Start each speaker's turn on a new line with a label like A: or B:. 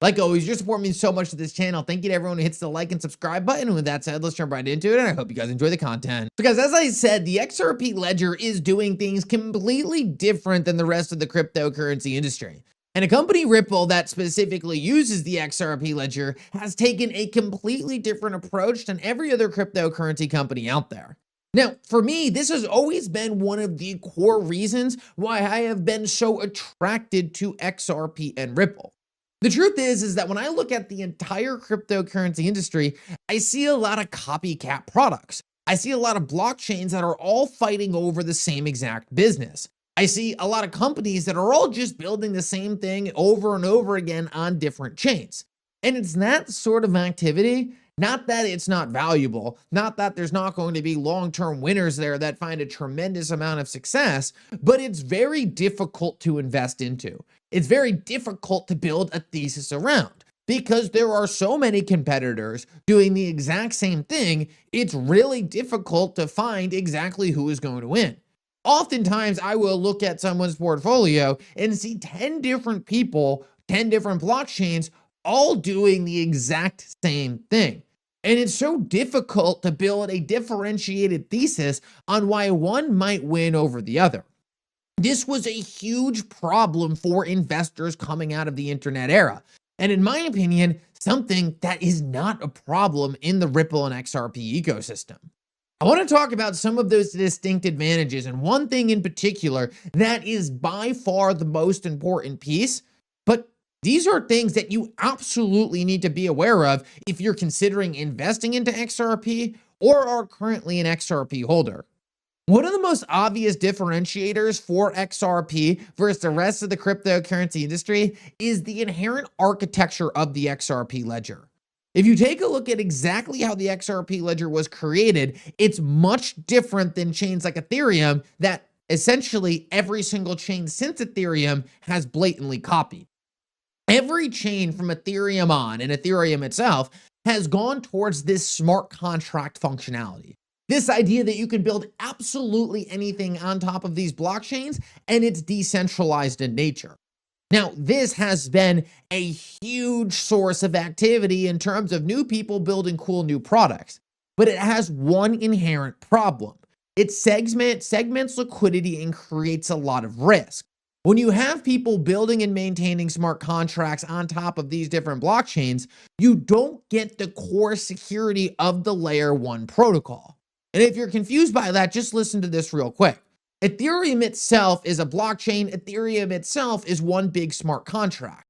A: Like always, your support means so much to this channel. Thank you to everyone who hits the like and subscribe button. And with that said, let's jump right into it. And I hope you guys enjoy the content. Because as I said, the XRP ledger is doing things completely different than the rest of the cryptocurrency industry. And a company, Ripple, that specifically uses the XRP ledger has taken a completely different approach than every other cryptocurrency company out there. Now, for me, this has always been one of the core reasons why I have been so attracted to XRP and Ripple. The truth is that when I look at the entire cryptocurrency industry, I see a lot of copycat products. I see a lot of blockchains that are all fighting over the same exact business. I see a lot of companies that are all just building the same thing over and over again on different chains. And it's that sort of activity, not that it's not valuable, not that there's not going to be long-term winners there that find a tremendous amount of success, but it's very difficult to invest into. It's very difficult to build a thesis around because there are so many competitors doing the exact same thing. It's really difficult to find exactly who is going to win. Oftentimes, I will look at someone's portfolio and see 10 different people, 10 different blockchains, all doing the exact same thing. And it's so difficult to build a differentiated thesis on why one might win over the other. This was a huge problem for investors coming out of the internet era. And in my opinion, something that is not a problem in the Ripple and XRP ecosystem. I want to talk about some of those distinct advantages, and one thing in particular that is by far the most important piece, but these are things that you absolutely need to be aware of if you're considering investing into XRP or are currently an XRP holder. One of the most obvious differentiators for XRP versus the rest of the cryptocurrency industry is the inherent architecture of the XRP ledger. If you take a look at exactly how the XRP ledger was created, it's much different than chains like Ethereum that essentially every single chain since Ethereum has blatantly copied. Every chain from Ethereum on, and Ethereum itself, has gone towards this smart contract functionality. This idea that you can build absolutely anything on top of these blockchains and it's decentralized in nature. Now, this has been a huge source of activity in terms of new people building cool new products, but it has one inherent problem. It segments liquidity and creates a lot of risk. When you have people building and maintaining smart contracts on top of these different blockchains, you don't get the core security of the layer 1 protocol. And if you're confused by that, just listen to this real quick. Ethereum itself is a blockchain. Ethereum itself is one big smart contract.